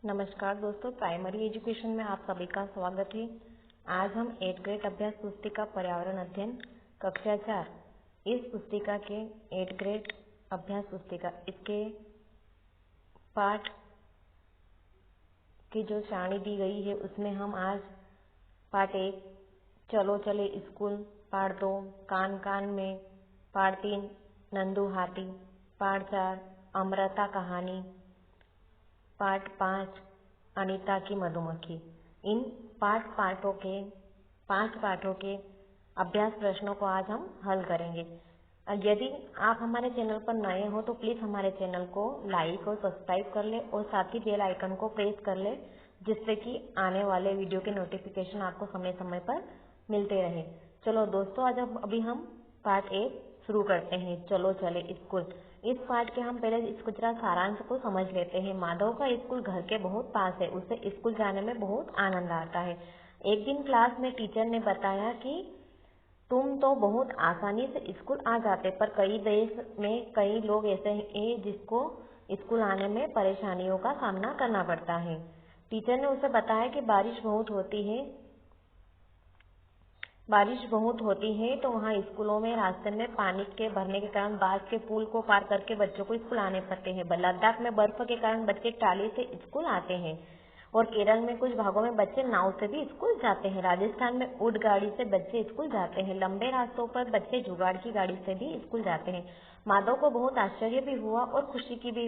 नमस्कार दोस्तों, primary education में आप सभी का स्वागत है। आज हम 8th ग्रेड अभ्यास पुस्तिका पर्यावरण अध्ययन कक्षा 4 इस पुस्तिका के 8th ग्रेड अभ्यास पुस्तिका इसके पाठ की जो सारणी दी गई है उसमें हम आज पाठ 1 चलो चले स्कूल, पाठ 2 कान कान में, पाठ 3 नंदू हाथी, पाठ 4 अमृता कहानी, पाठ 5 अनीता की मधुमक्खी। इन पाठ पाठों के अभ्यास प्रश्नों को आज हम हल करेंगे। यदि आप हमारे चैनल पर नए हो तो प्लीज हमारे चैनल को लाइक और सब्सक्राइब कर ले और साथ ही बेल आइकन को प्रेस कर ले, जिससे कि आने वाले वीडियो के नोटिफिकेशन आपको समय समय पर मिलते रहे। चलो दोस्तों, आज अभी हम पाठ 1 शुरू करते हैं। चलो चले स्कूल। इस पाठ के हम पहले इसको जरा सारांश को समझ लेते हैं। माधव का स्कूल घर के बहुत पास है, उसे स्कूल जाने में बहुत आनंद आता है। एक दिन क्लास में टीचर ने बताया कि तुम तो बहुत आसानी से स्कूल आ जाते, पर कई देश में कई लोग ऐसे हैं जिसको स्कूल आने में परेशानियों का सामना करना पड़ता है। टीचर ने उसे बताया कि बारिश बहुत होती है तो वहाँ स्कूलों में रास्ते में पानी के भरने के कारण बांस के पुल को पार करके बच्चों को स्कूल आने पड़ते हैं। लद्दाख में बर्फ के कारण बच्चे ट्राली से स्कूल आते हैं और केरल में कुछ भागों में बच्चे नाव से भी स्कूल जाते हैं। राजस्थान में ऊंट गाड़ी से बच्चे स्कूल जाते हैं। लंबे रास्तों पर बच्चे जुगाड़ की गाड़ी से भी स्कूल जाते हैं। माधव को बहुत आश्चर्य भी हुआ और खुशी की भी।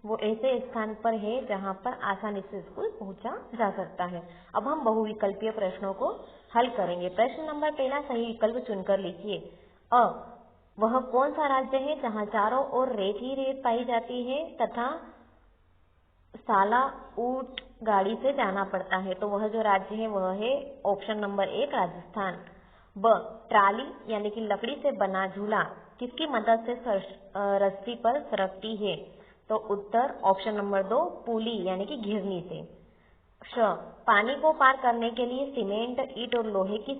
वो ऐसे स्थान पर है जहाँ पर आसानी से स्कूल पहुँचा जा सकता है। अब हम बहुविकल्पीय प्रश्नों को हल करेंगे। प्रश्न नंबर 1 सही विकल्प चुनकर लिखिए। अ, वह कौन सा राज्य है जहाँ चारों ओर रेत ही रेत पाई जाती है तथा साला ऊंट गाड़ी से जाना पड़ता है? तो वह जो राज्य है वह है ऑप्शन नंबर 1 राजस्थान। ब, ट्राली यानी कि लकड़ी से बना झूला किसकी मदद से रस्सी पर सरकती है? तो उत्तर ऑप्शन नंबर 2 पुली यानी कि घिरनी से। श, पानी को पार करने के लिए सीमेंट, ईंट और लोहे की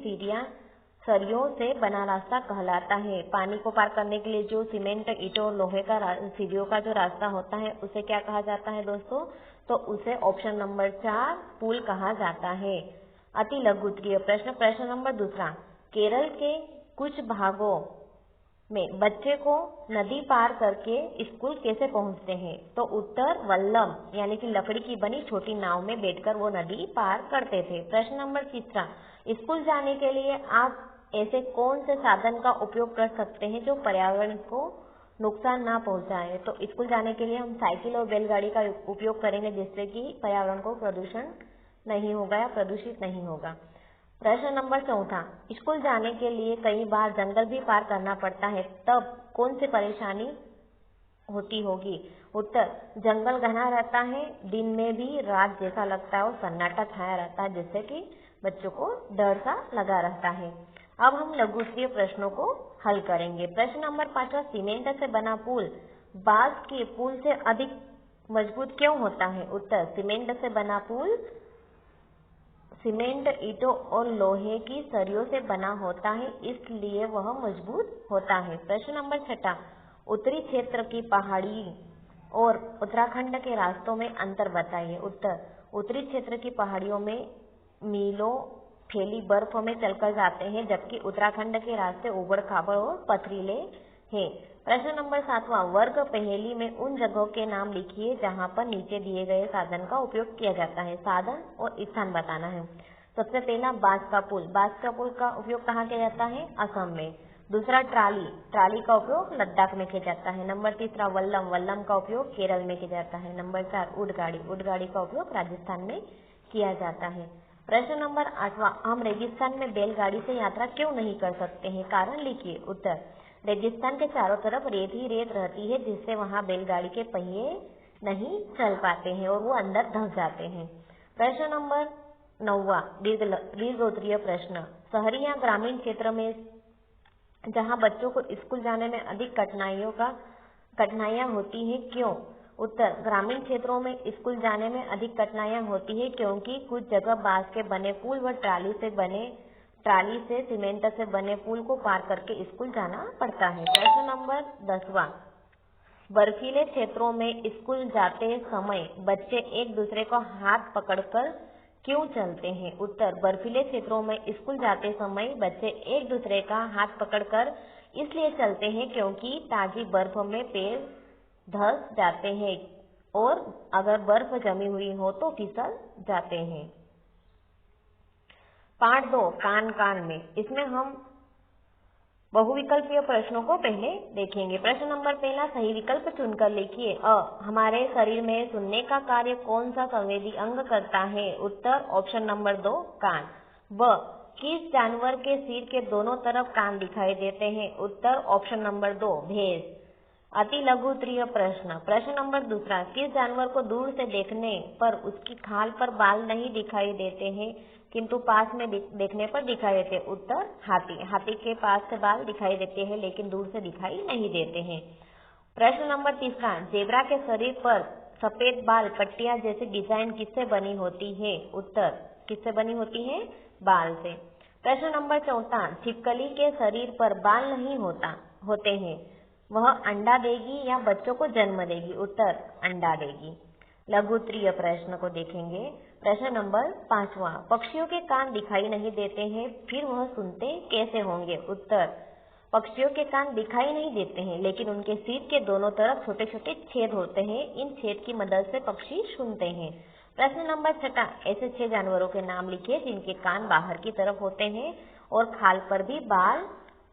सरियों से बना रास्ता कहलाता है। पानी को पार करने के लिए जो सीमेंट, ईंटों और लोहे का सीढ़ियों का जो रास्ता होता है उसे क्या कहा जाता है दोस्तों? तो उसे ऑप्शन नंबर 4 पुल कहा जाता है। अति लघु उत्तरीय प्रश्न नंबर 2 केरल के कुछ भागों में बच्चे को नदी पार करके स्कूल कैसे पहुंचते हैं? तो उत्तर वल्लम यानी कि लकड़ी की बनी छोटी नाव में बैठकर वो नदी पार करते थे। प्रश्न नंबर 3 स्कूल जाने के लिए आप ऐसे कौन से साधन का उपयोग कर सकते हैं जो पर्यावरण को नुकसान ना पहुंचाए? तो स्कूल जाने के लिए हम साइकिल और बैलगाड़ी का उपयोग करेंगे, जिससे कि पर्यावरण को प्रदूषण नहीं होगा या प्रदूषित नहीं होगा। प्रश्न नंबर 4 स्कूल जाने के लिए कई बार जंगल भी पार करना पड़ता है, तब कौन सी परेशानी होती होगी? उत्तर जंगल घना रहता है, दिन में भी रात जैसा लगता है और सन्नाटा छाया रहता है, जिससे कि बच्चों को डर सा लगा रहता है। अब हम लघु उत्तरीय प्रश्नों को हल करेंगे। प्रश्न नंबर 5 सीमेंट से बना पुल बांस के पुल से अधिक मजबूत क्यों होता है? उत्तर सीमेंट से बना पुल सीमेंट, ईंटों और लोहे की सरियों से बना होता है, इसलिए वह मजबूत होता है। प्रश्न नंबर 6 उत्तरी क्षेत्र की पहाड़ी और उत्तराखंड के रास्तों में अंतर बताइए। उत्तर उत्तरी क्षेत्र की पहाड़ियों में मीलों फैली बर्फ में चलकर जाते हैं, जबकि उत्तराखंड के रास्ते उबड़ खाबड़ और पथरीले हैं। प्रश्न नंबर 7 वर्ग पहेली में उन जगहों के नाम लिखिए जहां पर नीचे दिए गए साधन का उपयोग किया जाता है। साधन और स्थान बताना है। सबसे पहला बांस का पुल का उपयोग कहाँ किया जाता है? असम में। दूसरा ट्राली का उपयोग लद्दाख में किया जाता है। नंबर 3 वल्लम का उपयोग केरल में किया जाता है। नंबर 4 ऊंट गाड़ी का उपयोग राजस्थान में किया जाता है। प्रश्न नंबर 8 हम रेगिस्तान में बैलगाड़ी से यात्रा क्यों नहीं कर सकते हैं? कारण लिखिए। उत्तर रेगिस्तान के चारों तरफ रेत ही रेत रहती है, जिससे वहां बैलगाड़ी के पहिए नहीं चल पाते हैं और वो अंदर धंस जाते हैं। प्रश्न नंबर 9 दीर्घ उत्तरीय प्रश्न शहरी या ग्रामीण क्षेत्र में जहां बच्चों को स्कूल जाने में अधिक कठिनाइयां होती हैं, क्यों? उत्तर ग्रामीण क्षेत्रों में स्कूल जाने में अधिक कठिनाइयां होती है क्योंकि कुछ जगह बांस के बने पुल व ट्राली से सीमेंट से बने पुल को पार करके स्कूल जाना पड़ता है। प्रश्न नंबर 10 बर्फीले क्षेत्रों में स्कूल जाते समय बच्चे एक दूसरे को हाथ पकड़कर क्यों चलते हैं? उत्तर, बर्फीले क्षेत्रों में स्कूल जाते समय बच्चे एक दूसरे का हाथ पकड़कर इसलिए चलते हैं क्योंकि ताजी बर्फ में पैर धंस जाते हैं और अगर बर्फ जमी हुई हो तो फिसल जाते हैं। पार्ट 2, कान कान में। इसमें हम बहुविकल्पीय प्रश्नों को पहले देखेंगे। प्रश्न नंबर पहला, सही विकल्प चुनकर लिखिए। हमारे शरीर में सुनने का कार्य कौन सा संवेदी अंग करता है? उत्तर, ऑप्शन नंबर 2, कान। ब, किस जानवर के सिर के दोनों तरफ कान दिखाई देते हैं? उत्तर, ऑप्शन नंबर 2, भैंस। अति लघु उत्तरीय प्रश्न। प्रश्न नंबर दूसरा, किस जानवर को दूर से देखने पर उसकी खाल पर बाल नहीं दिखाई देते हैं किंतु पास में देखने पर दिखाई देते हैं? उत्तर, हाथी। हाथी के पास से बाल दिखाई देते हैं लेकिन दूर से दिखाई नहीं देते हैं। प्रश्न नंबर तीसरा, जेब्रा के शरीर पर सफेद बाल पट्टियां जैसी डिजाइन किससे बनी होती है? उत्तर, किससे बनी होती है? बाल से। प्रश्न नंबर चौथा, छिपकली के शरीर पर बाल नहीं होते हैं, वह अंडा देगी या बच्चों को जन्म देगी? उत्तर, अंडा देगी। लघु उत्तरीय प्रश्न को देखेंगे। प्रश्न नंबर 5वां, पक्षियों के कान दिखाई नहीं देते हैं, फिर वह सुनते कैसे होंगे? उत्तर, पक्षियों के कान दिखाई नहीं देते हैं लेकिन उनके सिर के दोनों तरफ छोटे छोटे छेद होते हैं, इन छेद की मदद से पक्षी सुनते हैं। प्रश्न नंबर 6, ऐसे 6 जानवरों के नाम लिखिए जिनके कान बाहर की तरफ होते हैं और खाल पर भी बाल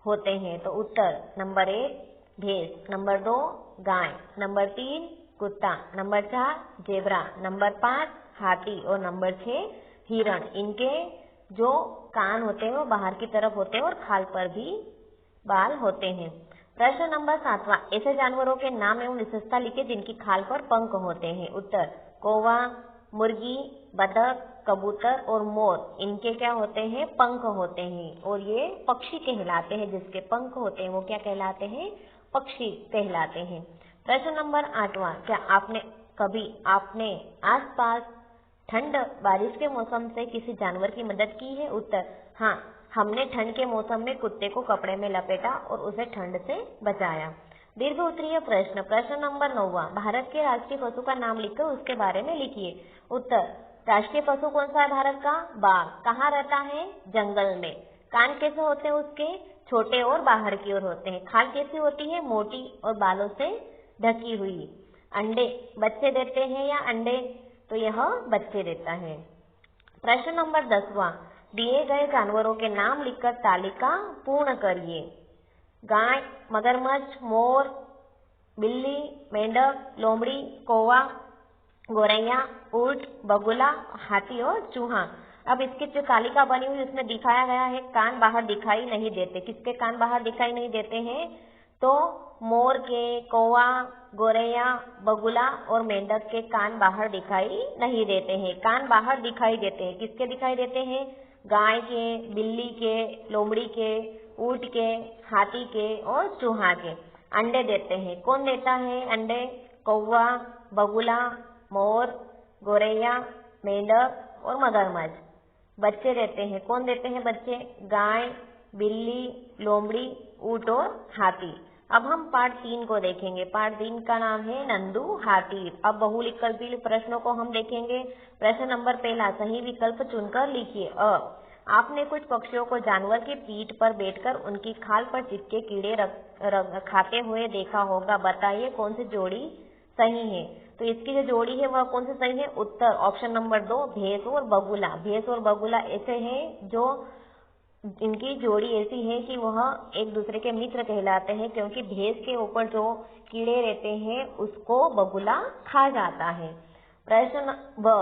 होते हैं। तो उत्तर, नंबर 1, भैंस, नंबर 2, गाय, नंबर 3, कुत्ता, नंबर 4, जेब्रा, नंबर 5, हाथी और नंबर 6, हिरण। इनके जो कान होते हैं वो बाहर की तरफ होते हैं और खाल पर भी बाल होते हैं। प्रश्न नंबर 7वां, ऐसे जानवरों के नाम एवं विशेषता लिखे जिनकी खाल पर पंख होते हैं? उत्तर, कौवा, मुर्गी, बतख, कबूतर और मोर। इनके क्या होते हैं? पंख होते हैं और ये पक्षी कहलाते हैं। जिसके पंख होते हैं वो क्या कहलाते हैं? पक्षी कहलाते हैं। प्रश्न नंबर 8वां, क्या आपने आसपास ठंड बारिश के मौसम से किसी जानवर की मदद की है? उत्तर, हाँ, हमने ठंड के मौसम में कुत्ते को कपड़े में लपेटा और उसे ठंड से बचाया। दीर्घ उत्तरीय प्रश्न। प्रश्न नंबर 9वां, भारत के राष्ट्रीय पशु का नाम लिखकर उसके बारे में लिखिए। उत्तर, राष्ट्रीय पशु कौन सा है भारत का? बाघ। कहाँ रहता है? जंगल में। कान कैसे होते हैं उसके? छोटे और बाहर की ओर होते हैं। खाल कैसी होती है? मोटी और बालों से ढकी हुई। अंडे बच्चे देते हैं या अंडे? तो यह बच्चे देता है। प्रश्न नंबर 10वां, दिए गए जानवरों के नाम लिखकर तालिका पूर्ण करिए। गाय, मगरमच्छ, मोर, बिल्ली, मेंढक, लोमड़ी, कौवा, गौरैया, ऊंट, बगुला, हाथी और चूहा। अब इसकी जो तालिका बनी हुई उसमें दिखाया गया है कान बाहर दिखाई नहीं देते। किसके कान बाहर दिखाई नहीं देते हैं? तो मोर के, कौवा, गौरैया, बगुला और मेंढक के कान बाहर दिखाई नहीं देते हैं। कान बाहर दिखाई देते हैं, किसके दिखाई देते हैं? गाय के, बिल्ली के, लोमड़ी के, ऊंट के, हाथी के और चूहा के। अंडे देते हैं, कौन देता है अंडे? कौवा, बगुला, मोर, गौरैया, मेंढक और मगरमच्छ। बच्चे देते हैं, कौन देते हैं बच्चे? गाय, बिल्ली, लोमड़ी, ऊंट और हाथी। अब हम पार्ट 3 को देखेंगे। पार्ट 3 का नाम है नंदू हाथी। अब बहुविकल्पीय प्रश्नों को हम देखेंगे। प्रश्न नंबर पहला, सही विकल्प चुनकर लिखिए। आपने कुछ पक्षियों को जानवर की पीठ पर बैठकर उनकी खाल पर चिपके कीड़े खाते हुए देखा होगा। बताइए कौन सी जोड़ी सही है? तो इसकी जो जोड़ी है वह कौन सी सही है? उत्तर, ऑप्शन नंबर 2, भैंस और बगुला। भैंस और बगुला ऐसे हैं जो इनकी जोड़ी ऐसी है कि वह एक दूसरे के मित्र कहलाते हैं, क्योंकि भैंस के ऊपर जो कीड़े रहते हैं उसको बगुला खा जाता है। प्रश्न ब,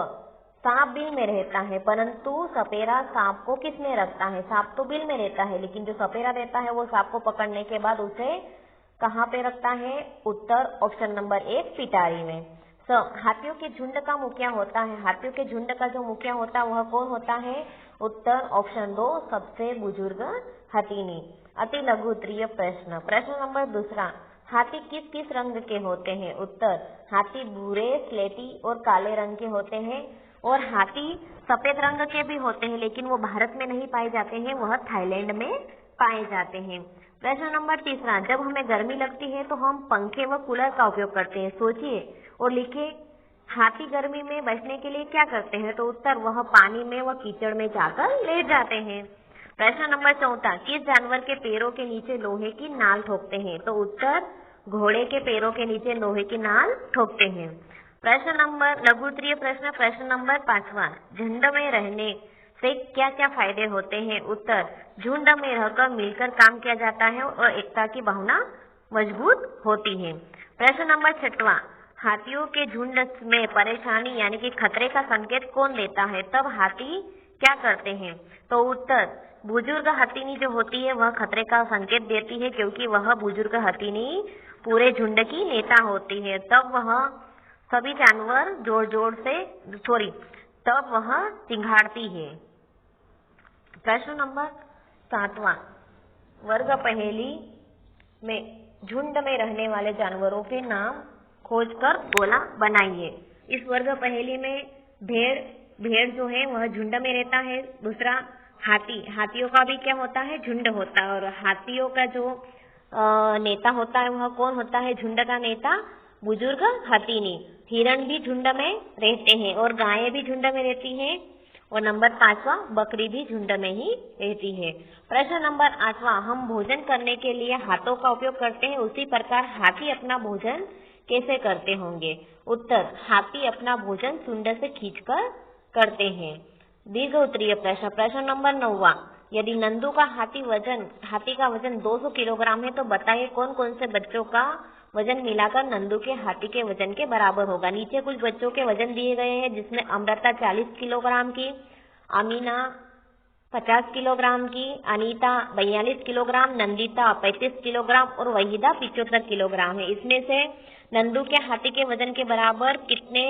सांप बिल में रहता है परंतु सपेरा सांप को किस में रखता है? सांप तो बिल में रहता है लेकिन जो सपेरा रहता है वो सांप को पकड़ने के बाद उसे कहाँ पे रखता है? उत्तर, ऑप्शन नंबर 1, पिटारी में। हाथियों के झुंड का मुखिया होता है। हाथियों के झुंड का जो मुखिया होता है वह कौन होता है? उत्तर, ऑप्शन 2, सबसे बुजुर्ग हथिनी। अति लघु उत्तरीय प्रश्न। प्रश्न नंबर 2, हाथी किस किस रंग के होते हैं? उत्तर, हाथी भूरे, स्लेटी और काले रंग के होते हैं और हाथी सफेद रंग के भी होते हैं लेकिन वो भारत में नहीं पाए जाते हैं, वह थाईलैंड में पाए जाते हैं। प्रश्न नंबर 3, जब हमें गर्मी लगती है तो हम पंखे व कूलर का उपयोग करते हैं। सोचिए और लिखिए, हाथी गर्मी में बचने के लिए क्या करते हैं? तो उत्तर, वह पानी में व कीचड़ में जाकर लेट जाते हैं। प्रश्न नंबर 4, किस जानवर के पैरों के नीचे लोहे की नाल ठोकते हैं? तो उत्तर, घोड़े के पैरों के नीचे लोहे की नाल ठोकते हैं। लघु उत्तरीय प्रश्न नंबर 5, झुंड में रहने से क्या क्या फायदे होते हैं? उत्तर, झुंड में रहकर मिलकर काम किया जाता है और एकता की भावना मजबूत होती है। प्रश्न नंबर 6, हाथियों के झुंड में परेशानी यानी कि खतरे का संकेत कौन देता है? तब हाथी क्या करते हैं? तो उत्तर, बुजुर्ग हथिनी जो होती है वह खतरे का संकेत देती है, क्योंकि वह बुजुर्ग हथिनी पूरे झुंड की नेता होती है। तब वह सभी जानवर तब वह चिंघाड़ती है। प्रश्न नंबर 7, वर्ग पहेली में झुंड में रहने वाले जानवरों के नाम खोजकर गोला बनाइए। इस वर्ग पहेली में भेड़ जो है वह झुंड में रहता है। दूसरा, हाथियों का भी क्या होता है? झुंड होता है। और हाथियों का जो नेता होता है वह कौन होता है? झुंड का नेता बुजुर्ग हथिनी। हिरण भी झुंड में रहते हैं और गायें भी झुंड में रहती हैं। और नंबर 5, बकरी भी झुंड में ही रहती है। प्रश्न नंबर 8, हम भोजन करने के लिए हाथों का उपयोग करते हैं, उसी प्रकार हाथी अपना भोजन कैसे करते होंगे? उत्तर, हाथी अपना भोजन सुंड से खींचकर करते हैं। दीर्घ उत्तरीय प्रश्न नंबर 9, यदि नंदू का हाथी का वजन 200 किलोग्राम है तो बताइए कौन कौन से बच्चों का वजन मिलाकर नंदू के हाथी के वजन के बराबर होगा। नीचे कुछ बच्चों के वजन दिए गए हैं, जिसमें अमृता 40 किलोग्राम की, अमीना 50 किलोग्राम की, अनीता 42 किलोग्राम, नंदिता 35 किलोग्राम और वहीदा 75 किलोग्राम है। इसमें से नंदू के हाथी के वजन के बराबर कितने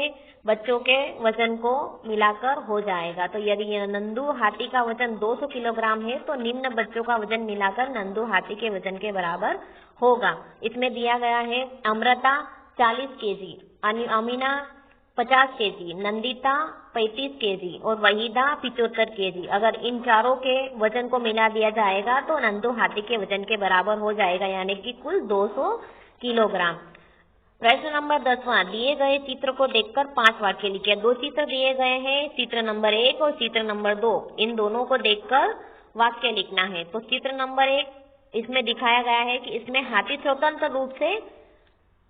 बच्चों के वजन को मिलाकर हो जाएगा? तो यदि नंदू हाथी का वजन 200 किलोग्राम है तो निम्न बच्चों का वजन मिलाकर नंदू हाथी के वजन के बराबर होगा। इसमें दिया गया है Amrita 40 KG, Amina 50 KG, Nandita 35 KG और वहीदा 75 केजी। अगर इन चारों के वजन को मिला दिया जाएगा तो नंदू हाथी के वजन के बराबर हो जाएगा, यानी कि कुल 200 किलोग्राम। प्रश्न नंबर 10, दिए गए चित्र को देखकर 5 वाक्य लिखिए। 2 चित्र दिए गए हैं, चित्र नंबर 1 और चित्र नंबर 2। इन दोनों को देखकर वाक्य लिखना है। तो चित्र नंबर 1 इसमें दिखाया गया है कि इसमें हाथी स्वतंत्र रूप से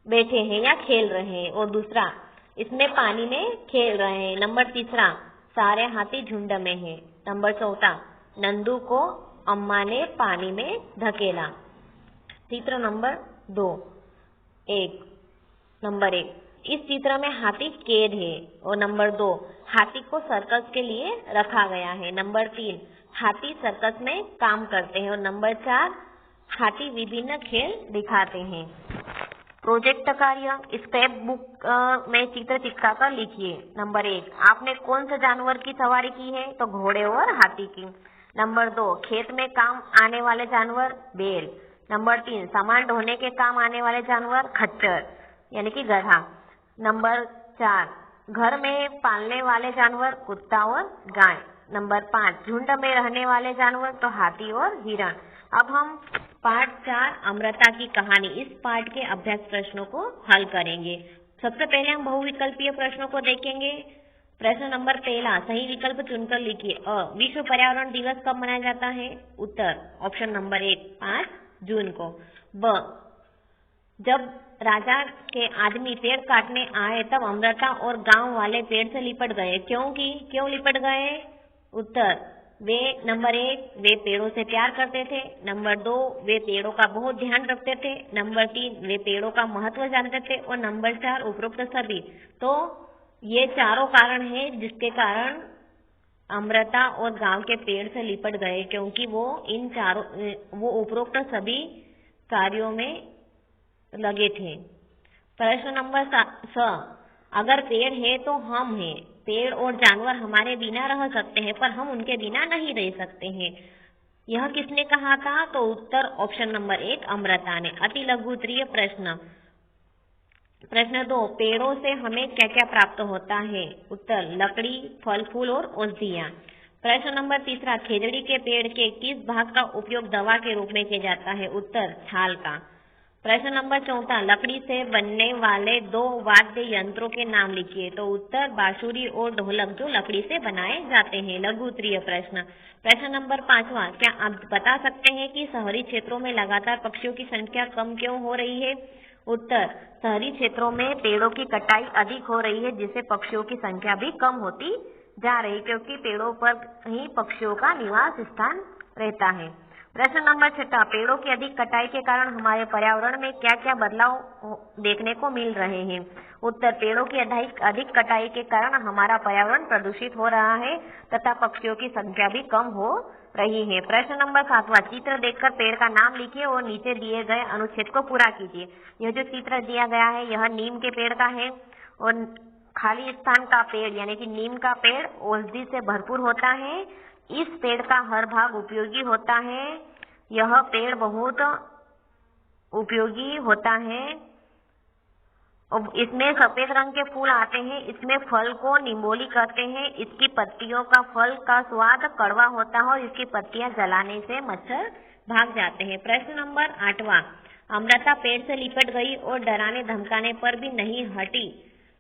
बैठे हैं या खेल रहे हैं। और दूसरा, इसमें पानी में खेल रहे हैं। नंबर 3, सारे हाथी झुंड में हैं। नंबर 4, नंदू को अम्मा ने पानी में धकेला। चित्र नंबर 2, नंबर 1, इस चित्र में हाथी कैद है। और नंबर 2, हाथी को सर्कस के लिए रखा गया है। नंबर 3, हाथी सर्कस में काम करते हैं। और नंबर 4, हाथी विभिन्न खेल दिखाते हैं। प्रोजेक्ट कार्य, स्क्रैप बुक में चित्र चिपका कर लिखिए। नंबर 1, आपने कौन से जानवर की सवारी की है? तो घोड़े और हाथी की। नंबर 2, खेत में काम आने वाले जानवर बैल। नंबर 3, सामान ढोने के काम आने वाले जानवर खच्चर यानी कि गधा। नंबर 4, घर में पालने वाले जानवर कुत्ता और गाय। नंबर 5, झुंड में रहने वाले जानवर तो हाथी और हिरण। अब हम पाठ 4 अमृता की कहानी, इस पाठ के अभ्यास प्रश्नों को हल करेंगे। सबसे पहले हम बहुविकल्पीय प्रश्नों को देखेंगे। प्रश्न नंबर 1, सही विकल्प चुनकर लिखिए। अ, विश्व पर्यावरण दिवस कब मनाया जाता है? उत्तर, ऑप्शन नंबर 1, 5 जून को। ब, जब राजा के आदमी पेड़ काटने आए तब अमृता और गांव वाले पेड़ से लिपट गए। क्यों लिपट गए? उत्तर, नंबर 1, वे पेड़ों से प्यार करते थे। नंबर 2, वे पेड़ों का बहुत ध्यान रखते थे। नंबर 3, वे पेड़ों का महत्व जानते थे। और नंबर 4, उपरोक्त सभी। तो ये चारों कारण हैं जिसके कारण अमृता और गांव के पेड़ से लिपट गए, क्योंकि वो उपरोक्त सभी कार्यों में लगे थे। प्रश्न नंबर 6, अगर पेड़ है तो हम हैं। पेड़ और जानवर हमारे बिना रह सकते हैं पर हम उनके बिना नहीं रह सकते हैं। यह किसने कहा था? तो उत्तर, ऑप्शन नंबर 1, अमृता ने। अति लघु उत्तरीय प्रश्न 2, पेड़ों से हमें क्या क्या प्राप्त होता है? उत्तर, लकड़ी, फल फूल और औषधियाँ। प्रश्न नंबर 3, खेजड़ी के पेड़ के किस भाग का उपयोग दवा के रूप में किया जाता है? उत्तर, छाल का। प्रश्न नंबर 4, लकड़ी से बनने वाले 2 वाद्य यंत्रों के नाम लिखिए। तो उत्तर, बांसुरी और ढोलक, जो लकड़ी से बनाए जाते हैं। लघु उत्तरीय प्रश्न। प्रश्न नंबर 5, क्या आप बता सकते हैं कि शहरी क्षेत्रों में लगातार पक्षियों की संख्या कम क्यों हो रही है? उत्तर, शहरी क्षेत्रों में पेड़ों की कटाई अधिक हो रही है, जिससे पक्षियों की संख्या भी कम होती जा रही, क्योंकि पेड़ों पर ही पक्षियों का निवास स्थान रहता है। प्रश्न नंबर 6, पेड़ों की अधिक कटाई के कारण हमारे पर्यावरण में क्या क्या बदलाव देखने को मिल रहे हैं? उत्तर, पेड़ों की अधिक कटाई के कारण हमारा पर्यावरण प्रदूषित हो रहा है तथा पक्षियों की संख्या भी कम हो रही है। प्रश्न नंबर 7, चित्र देखकर पेड़ का नाम लिखिए और नीचे दिए गए अनुच्छेद को पूरा कीजिए। यह जो चित्र दिया गया है यह नीम के पेड़ का है और खाली स्थान का पेड़ यानी कि नीम का पेड़ औषधि से भरपूर होता है। इस पेड़ का हर भाग उपयोगी होता है। यह पेड़ बहुत उपयोगी होता है। इसमें सफेद रंग के फूल आते हैं। इसमें फल को निम्बोली कहते हैं। इसकी पत्तियों का फल का स्वाद कड़वा होता है और इसकी पत्तियां जलाने से मच्छर भाग जाते हैं। प्रश्न नंबर 8, अमृता पेड़ से लिपट गई और डराने धमकाने पर भी नहीं हटी।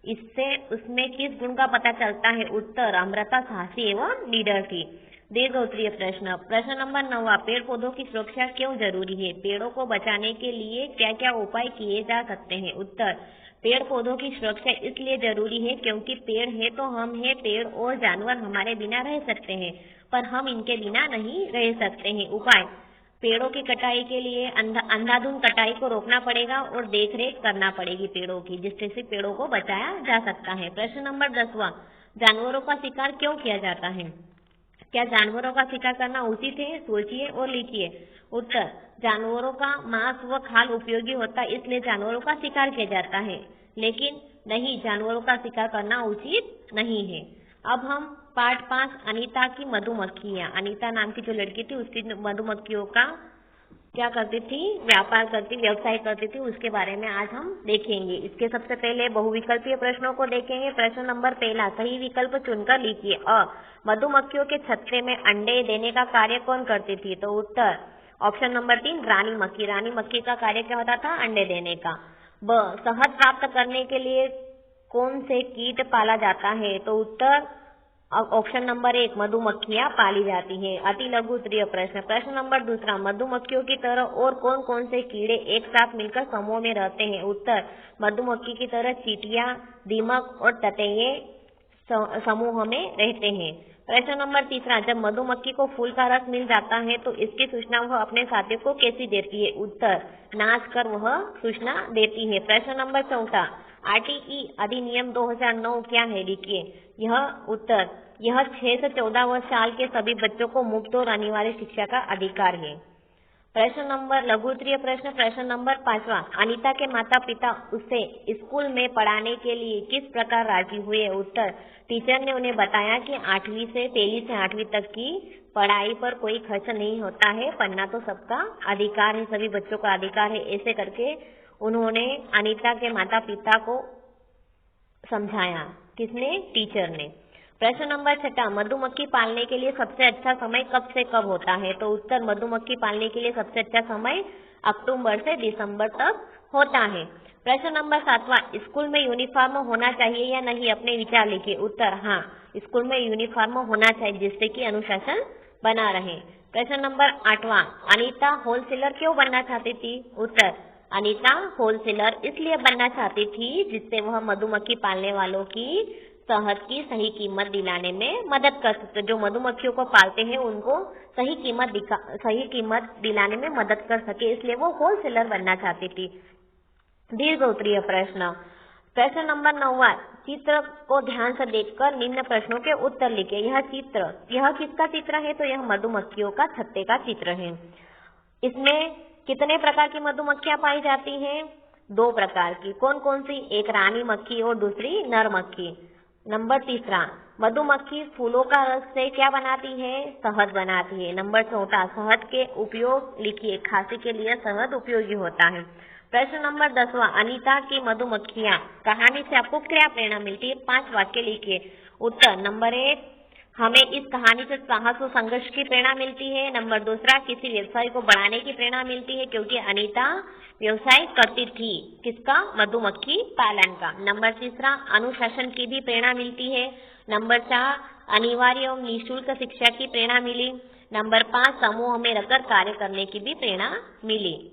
इससे उसमें किस गुण का पता चलता है? उत्तर, अमृता साहसी एवं निडर थी। दीर्घ उत्तरीय प्रश्न। प्रश्न नंबर 9, पेड़ पौधों की सुरक्षा क्यों जरूरी है? पेड़ों को बचाने के लिए क्या क्या उपाय किए जा सकते हैं? उत्तर, पेड़ पौधों की सुरक्षा इसलिए जरूरी है क्योंकि पेड़ है तो हम हैं। पेड़ और जानवर हमारे बिना रह सकते हैं, पर हम इनके बिना नहीं रह सकते हैं। उपाय, पेड़ों की कटाई के लिए अंधाधुंध कटाई को रोकना पड़ेगा और देखरेख करना पड़ेगी पेड़ों की, जिससे से पेड़ों को बचाया जा सकता है। प्रश्न नंबर 10, जानवरों का शिकार क्यों किया जाता है? क्या जानवरों का शिकार करना उचित है? सोचिए और लिखिए। उत्तर, जानवरों का मांस व खाल उपयोगी होता है, इसलिए जानवरों का शिकार किया जाता है। लेकिन नहीं, जानवरों का शिकार करना उचित नहीं है। अब हम पार्ट 5, अनीता की मधुमक्खियां। अनीता नाम की जो लड़की थी उसकी मधुमक्खियों का क्या करती थी? व्यवसाय करती थी, उसके बारे में आज हम देखेंगे। इसके सबसे पहले बहुविकल्पीय प्रश्नों को देखेंगे। प्रश्न नंबर 1, सही विकल्प चुनकर लिखिए। अ, मधुमक्खियों के छत्ते में अंडे देने का कार्य कौन करती थी? तो उत्तर, ऑप्शन नंबर 3, रानी मक्खी। रानी मक्खी का कार्य क्या होता था? अंडे देने का। ब, शहद प्राप्त करने के लिए कौन से कीट पाला जाता है? तो उत्तर, ऑप्शन नंबर 1, मधुमक्खियां पाली जाती हैं। अति लघु उत्तरीय प्रश्न। प्रश्न नंबर 2, मधुमक्खियों की तरह और कौन कौन से कीड़े एक साथ मिलकर समूह में रहते हैं? उत्तर, मधुमक्खी की तरह चींटियां, दीमक और ततैये समूह में रहते हैं। प्रश्न नंबर 3, जब मधुमक्खी को फूल का रस मिल जाता है तो इसकी सूचना वह अपने साथियों को कैसी देती है? उत्तर, नाच कर वह सूचना देती है। प्रश्न नंबर 4, RTE अधिनियम 2009 क्या है? लिखिए। यह उत्तर, यह 6 से 14 वर्ष साल के सभी बच्चों को मुफ्त और अनिवार्य शिक्षा का अधिकार है। प्रश्न नंबर लघु उत्तरीय प्रश्न। प्रश्न नंबर 5, अनीता के माता पिता उसे स्कूल में पढ़ाने के लिए किस प्रकार राजी हुए? उत्तर, टीचर ने उन्हें बताया कि 1वीं से 8वीं तक की पढ़ाई पर कोई खर्च नहीं होता है, पढ़ना तो सबका अधिकार है, सभी बच्चों का अधिकार है। ऐसे करके उन्होंने अनीता के माता पिता को समझाया। किसने? टीचर ने। प्रश्न नंबर 6, मधुमक्खी पालने के लिए सबसे अच्छा समय कब से कब होता है? तो उत्तर, मधुमक्खी पालने के लिए सबसे अच्छा समय अक्टूबर से दिसंबर तक होता है। प्रश्न नंबर 7, स्कूल में यूनिफॉर्म होना चाहिए या नहीं? अपने विचार लिखिए। उत्तर, हाँ, स्कूल में यूनिफॉर्म होना चाहिए, जिससे कि अनुशासन बना रहे। प्रश्न नंबर 8, अनीता होलसेलर क्यों बनना चाहती थी? उत्तर, अनीता होलसेलर इसलिए बनना चाहती थी जिससे वह मधुमक्खी पालने वालों की शहद की सही कीमत दिलाने में मदद कर सकते। जो मधुमक्खियों को पालते हैं उनको सही कीमत दिलाने में मदद कर सके, इसलिए वो होलसेलर बनना चाहती थी। दीर्घ उत्तरीय प्रश्न। प्रश्न नंबर 9, चित्र को ध्यान से देखकर निम्न प्रश्नों के उत्तर लिखे। यह किसका चित्र है? तो यह मधुमक्खियों का छत्ते का चित्र है। इसमें कितने प्रकार की मधुमक्खियां पाई जाती हैं? 2 प्रकार की। कौन कौन सी? एक रानी मक्खी और दूसरी नर मक्खी। नंबर 3, मधुमक्खी फूलों का रस से क्या बनाती है? शहद बनाती है। नंबर 4, शहद के उपयोग लिखिए। खांसी के लिए शहद उपयोगी होता है। प्रश्न नंबर 10, अनीता की मधुमक्खियां कहानी से आपको क्या प्रेरणा मिलती है? 5 वाक्य लिखिए। उत्तर, नंबर 1, हमें इस कहानी से साहस और संघर्ष की प्रेरणा मिलती है। नंबर दूसरा, किसी व्यवसाय को बढ़ाने की प्रेरणा मिलती है क्योंकि अनीता व्यवसाय करती थी। किसका? मधुमक्खी पालन का। नंबर तीसरा, अनुशासन की भी प्रेरणा मिलती है। नंबर चार, अनिवार्य और निःशुल्क शिक्षा की प्रेरणा मिली। नंबर 5, समूह में रहकर कार्य करने की भी प्रेरणा मिली।